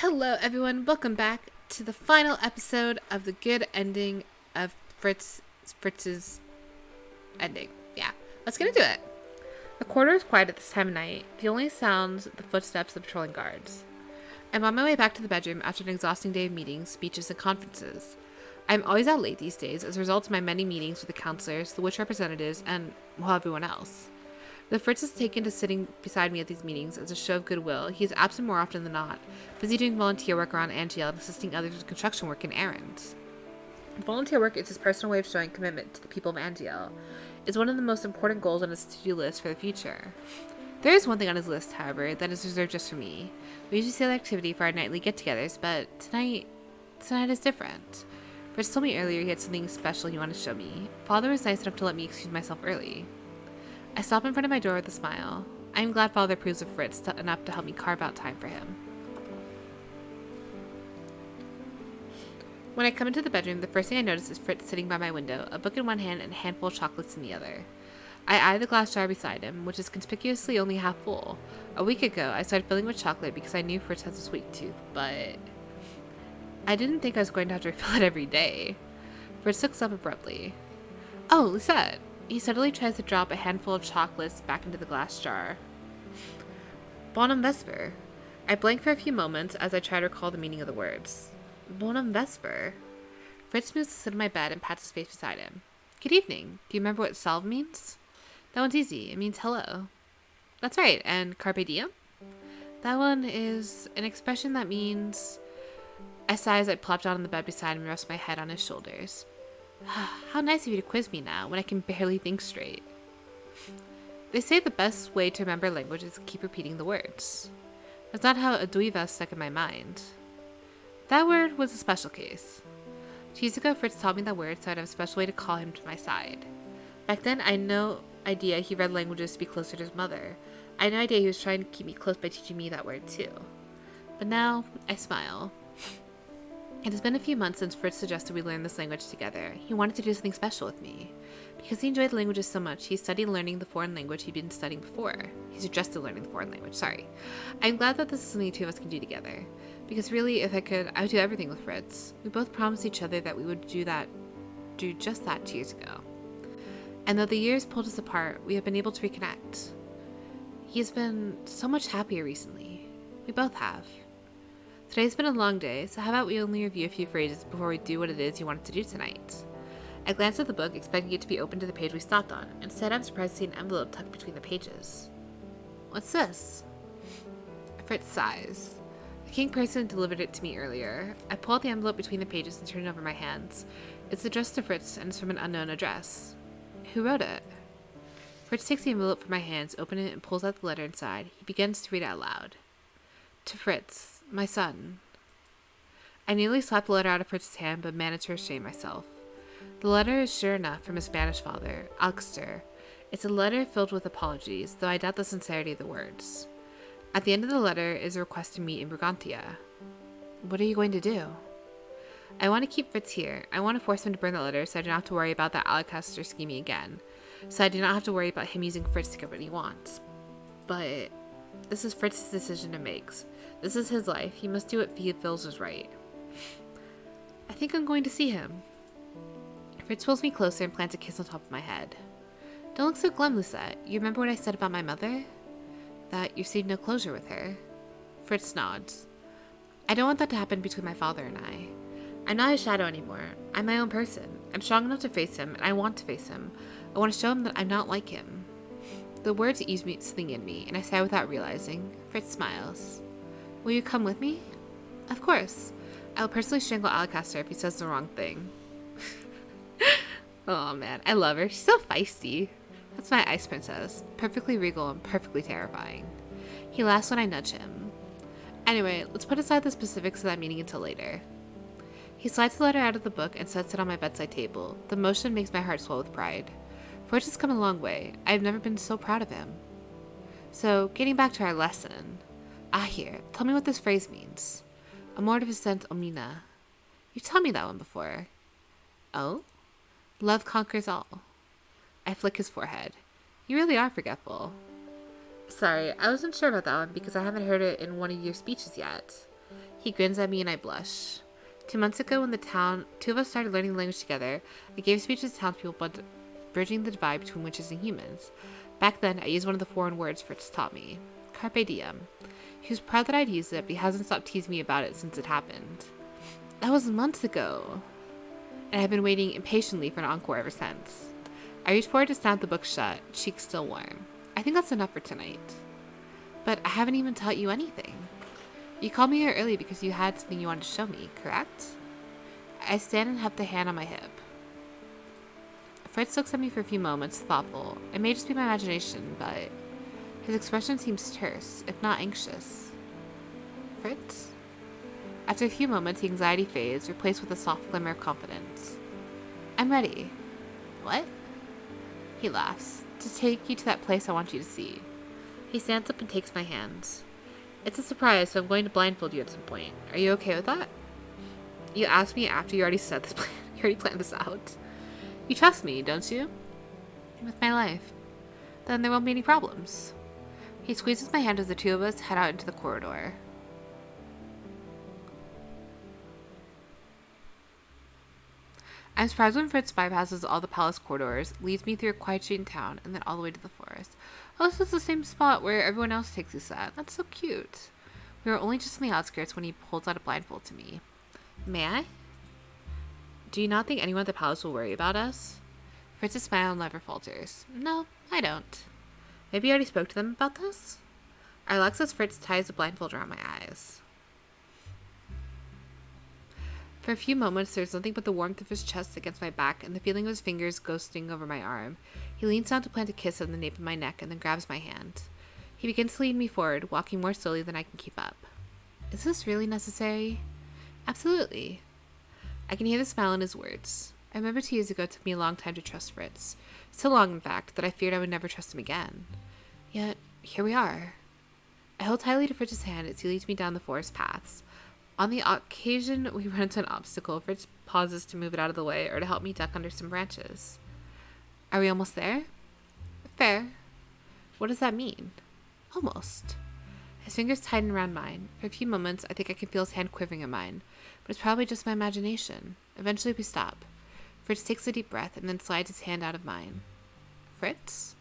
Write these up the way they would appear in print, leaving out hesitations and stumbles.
Hello, everyone. Welcome back to the final episode of the good ending of Fritz's ending. Yeah, let's get into it. The corridor is quiet at this time of night. The only sounds the footsteps of patrolling guards. I'm on my way back to the bedroom after an exhausting day of meetings, speeches, and conferences. I'm always out late these days as a result of my many meetings with the counselors, the witch representatives, and, well, everyone else. Though Fritz has taken to sitting beside me at these meetings as a show of goodwill, he is absent more often than not, busy doing volunteer work around Angel and assisting others with construction work and errands. Volunteer work is his personal way of showing commitment to the people of Angiel. It's one of the most important goals on his to-do list for the future. There is one thing on his list, however, that is reserved just for me. We usually set an activity for our nightly get-togethers, but tonight is different. Fritz told me earlier he had something special he wanted to show me. Father was nice enough to let me excuse myself early. I stop in front of my door with a smile. I am glad Father approves of Fritz enough to help me carve out time for him. When I come into the bedroom, the first thing I notice is Fritz sitting by my window, a book in one hand and a handful of chocolates in the other. I eye the glass jar beside him, which is conspicuously only half full. A week ago, I started filling with chocolate because I knew Fritz has a sweet tooth, but I didn't think I was going to have to refill it every day. Fritz looks up abruptly. Oh, Lisette. He suddenly tries to drop a handful of chocolates back into the glass jar. Bonum Vesper. I blank for a few moments as I try to recall the meaning of the words. Bonum Vesper. Fritz moves to sit on my bed and pats his face beside him. Good evening. Do you remember what salve means? That one's easy. It means hello. That's right. And carpe diem? That one is an expression that means... I sigh as I plop down on the bed beside him and rest my head on his shoulders. How nice of you to quiz me now, when I can barely think straight. They say the best way to remember language is to keep repeating the words. That's not how Aduiva stuck in my mind. That word was a special case. 2 years ago, Fritz taught me that word, so I'd have a special way to call him to my side. Back then, I had no idea he read languages to be closer to his mother. I had no idea he was trying to keep me close by teaching me that word, too. But now, I smile. It has been a few months since Fritz suggested we learn this language together. He wanted to do something special with me. Because he enjoyed languages so much, he studied learning the foreign language he'd been studying before. He suggested learning the foreign language, sorry. I'm glad that this is something the two of us can do together. Because really, if I could, I would do everything with Fritz. We both promised each other that we would do just that 2 years ago. And though the years pulled us apart, we have been able to reconnect. He has been so much happier recently. We both have. Today's been a long day, so how about we only review a few phrases before we do what it is you wanted to do tonight? I glanced at the book, expecting it to be open to the page we stopped on. Instead, I'm surprised to see an envelope tucked between the pages. What's this? Fritz sighs. The king person delivered it to me earlier. I pull out the envelope between the pages and turn it over my hands. It's addressed to Fritz, and it's from an unknown address. Who wrote it? Fritz takes the envelope from my hands, opens it, and pulls out the letter inside. He begins to read it out loud. To Fritz, my son. I nearly slapped the letter out of Fritz's hand, but managed to restrain myself. The letter is sure enough from his Spanish father, Alxter. It's a letter filled with apologies, though I doubt the sincerity of the words. At the end of the letter is a request to meet in Brigantia. What are you going to do? I want to keep Fritz here. I want to force him to burn the letter so I don't have to worry about that Alxter scheming again. So I do not have to worry about him using Fritz to get what he wants. But this is Fritz's decision to make. This is his life. He must do what he feels is right. I think I'm going to see him. Fritz pulls me closer and plants a kiss on top of my head. Don't look so glum, Lucette. You remember what I said about my mother? That you received no closure with her. Fritz nods. I don't want that to happen between my father and I. I'm not his shadow anymore. I'm my own person. I'm strong enough to face him, and I want to face him. I want to show him that I'm not like him. The words ease me something in me, and I sigh without realizing. Fritz smiles. Will you come with me? Of course. I'll personally strangle Alcaster if he says the wrong thing. Oh man, I love her. She's so feisty. That's my ice princess. Perfectly regal and perfectly terrifying. He laughs when I nudge him. Anyway, let's put aside the specifics of that meeting until later. He slides the letter out of the book and sets it on my bedside table. The motion makes my heart swell with pride. Fritz has come a long way. I have never been so proud of him. So, getting back to our lesson. Here, tell me what this phrase means. Amortificent omnia. You've told me that one before. Oh? Love conquers all. I flick his forehead. You really are forgetful. Sorry, I wasn't sure about that one because I haven't heard it in one of your speeches yet. He grins at me and I blush. 2 months ago, when two of us started learning the language together, I gave speeches to townspeople about bridging the divide between witches and humans. Back then, I used one of the foreign words Fritz taught me, carpe diem. He was proud that I'd used it, but he hasn't stopped teasing me about it since it happened. That was months ago, and I've been waiting impatiently for an encore ever since. I reached forward to snap the book shut, cheeks still warm. I think that's enough for tonight. But I haven't even taught you anything. You called me here early because you had something you wanted to show me, correct? I stand and have the hand on my hip. Fritz looks at me for a few moments, thoughtful. It may just be my imagination, but his expression seems terse, if not anxious. Fritz? After a few moments, the anxiety fades, replaced with a soft glimmer of confidence. I'm ready. What? He laughs. To take you to that place I want you to see. He stands up and takes my hands. It's a surprise, so I'm going to blindfold you at some point. Are you okay with that? You asked me after you already said this plan. You already planned this out. You trust me, don't you? With my life. Then there won't be any problems. He squeezes my hand as the two of us head out into the corridor. I'm surprised when Fritz bypasses all the palace corridors, leads me through a quiet street in town, and then all the way to the forest. Oh, this is the same spot where everyone else takes us at. That's so cute. We were only just on the outskirts when he pulls out a blindfold to me. May I? Do you not think anyone at the palace will worry about us? Fritz's smile never falters. No, I don't. Maybe you already spoke to them about this? I relax as Fritz ties the blindfold around my eyes. For a few moments, there's nothing but the warmth of his chest against my back and the feeling of his fingers ghosting over my arm. He leans down to plant a kiss on the nape of my neck and then grabs my hand. He begins to lead me forward, walking more slowly than I can keep up. Is this really necessary? Absolutely. I can hear the smile in his words. I remember 2 years ago it took me a long time to trust Fritz. So long, in fact, that I feared I would never trust him again. Yet, here we are. I hold tightly to Fritz's hand as he leads me down the forest paths. On the occasion we run into an obstacle, Fritz pauses to move it out of the way or to help me duck under some branches. Are we almost there? Fair. What does that mean? Almost. His fingers tighten around mine. For a few moments, I think I can feel his hand quivering in mine, but it's probably just my imagination. Eventually we stop. Fritz takes a deep breath and then slides his hand out of mine. Fritz?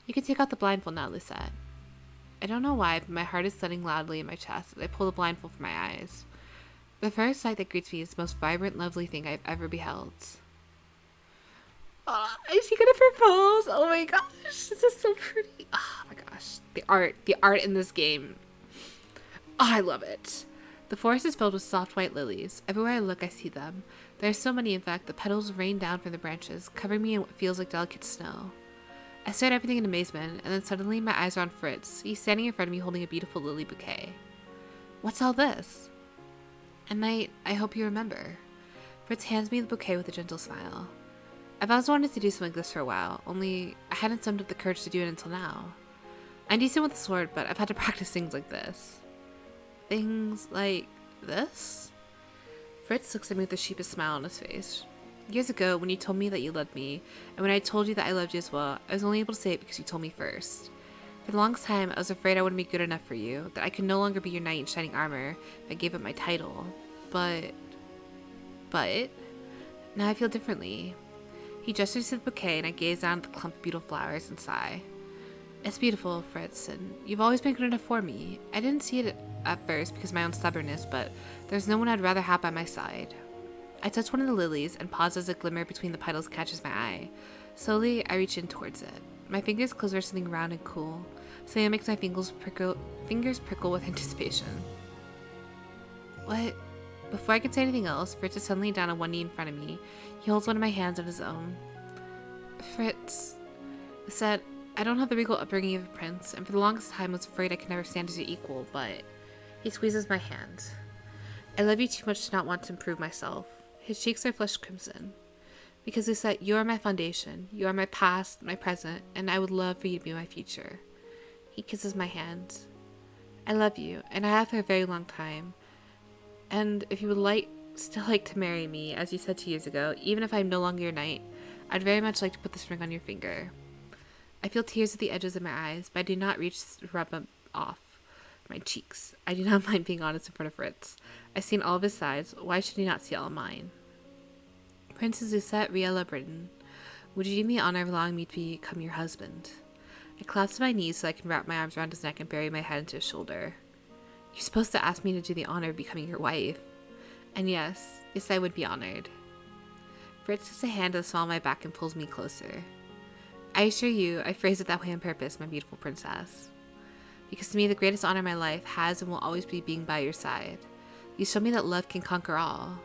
You can take out the blindfold now, Lucette. I don't know why, but my heart is thudding loudly in my chest as I pull the blindfold from my eyes. The first sight that greets me is the most vibrant, lovely thing I've ever beheld. Is he gonna propose? Oh my gosh, this is so pretty. Oh my gosh, the art in this game. Oh, I love it. The forest is filled with soft white lilies. Everywhere I look, I see them. There are so many, in fact, the petals rain down from the branches, covering me in what feels like delicate snow. I stare at everything in amazement, and then suddenly my eyes are on Fritz. He's standing in front of me holding a beautiful lily bouquet. What's all this? At night, I hope you remember. Fritz hands me the bouquet with a gentle smile. I've always wanted to do something like this for a while, only I hadn't summoned up the courage to do it until now. I'm decent with a sword, but I've had to practice things like this. Things like this? Fritz looks at me with a sheepish smile on his face. Years ago, when you told me that you loved me, and when I told you that I loved you as well, I was only able to say it because you told me first. For the longest time, I was afraid I wouldn't be good enough for you, that I could no longer be your knight in shining armor if I gave up my title. But, now I feel differently. He gestures to the bouquet, and I gaze down at the clump of beautiful flowers and sigh. It's beautiful, Fritz, and you've always been good enough for me. I didn't see it at first because of my own stubbornness, but there's no one I'd rather have by my side. I touch one of the lilies and pause as a glimmer between the petals catches my eye. Slowly, I reach in towards it. My fingers close over something round and cool, something that makes my fingers prickle with anticipation. What? Before I can say anything else, Fritz is suddenly down on one knee in front of me. He holds one of my hands on his own. Fritz said, I don't have the regal upbringing of a prince, and for the longest time I was afraid I could never stand as your equal, but he squeezes my hand. I love you too much to not want to improve myself. His cheeks are flushed crimson. Because he said, you are my foundation, you are my past, my present, and I would love for you to be my future. He kisses my hand. I love you, and I have for a very long time. And if you would still like to marry me, as you said 2 years ago, even if I'm no longer your knight, I'd very much like to put this ring on your finger. I feel tears at the edges of my eyes, but I do not reach to rub them off. my cheeks. I do not mind being honest in front of Fritz. I've seen all of his sides. Why should he not see all of mine? Princess Lucette Riella Britain, would you do me the honor of allowing me to become your husband? I collapse to my knees so I can wrap my arms around his neck and bury my head into his shoulder. You're supposed to ask me to do the honor of becoming your wife. And yes, I would be honored. Fritz puts a hand to the small of my back and pulls me closer. I assure you, I phrased it that way on purpose, my beautiful princess. Because to me, the greatest honor of my life has and will always be being by your side. You show me that love can conquer all.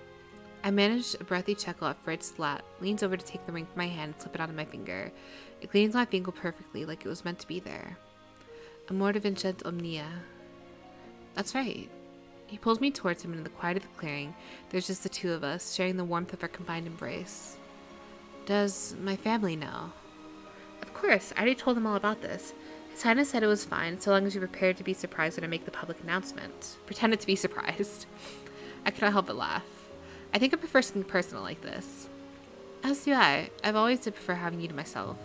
I managed a breathy chuckle at Fritz's lap, leans over to take the ring from my hand and slip it onto my finger. It gleams on my finger perfectly, like it was meant to be there. Amor de vincent omnia. That's right. He pulls me towards him, and in the quiet of the clearing, there's just the two of us, sharing the warmth of our combined embrace. Does my family know? Of course, I already told them all about this. His Highness said it was fine, so long as you're prepared to be surprised when I make the public announcement. Pretended to be surprised. I could not help but laugh. I think I prefer something personal like this. As do I. I've always did prefer having you to myself.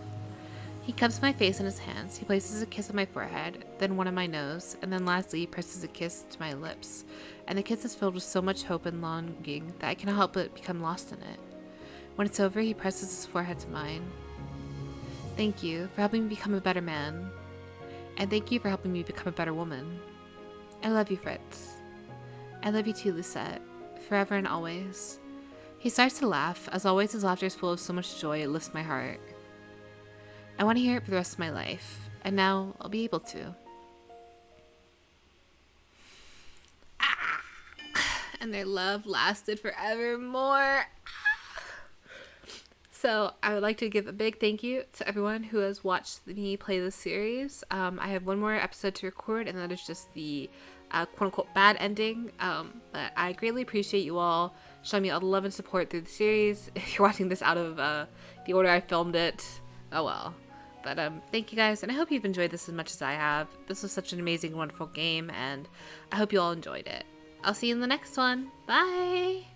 He cups my face in his hands. He places a kiss on my forehead, then one on my nose, and then lastly he presses a kiss to my lips. And the kiss is filled with so much hope and longing that I cannot help but become lost in it. When it's over, he presses his forehead to mine. Thank you for helping me become a better man. And thank you for helping me become a better woman. I love you, Fritz. I love you too, Lucette. Forever and always. He starts to laugh. As always, his laughter is full of so much joy it lifts my heart. I want to hear it for the rest of my life. And now I'll be able to. And their love lasted forevermore. So I would like to give a big thank you to everyone who has watched me play this series. I have one more episode to record, and that is just the quote-unquote bad ending. But I greatly appreciate you all showing me all the love and support through the series. If you're watching this out of the order I filmed it, oh well. But thank you guys, and I hope you've enjoyed this as much as I have. This was such an amazing, wonderful game, and I hope you all enjoyed it. I'll see you in the next one. Bye!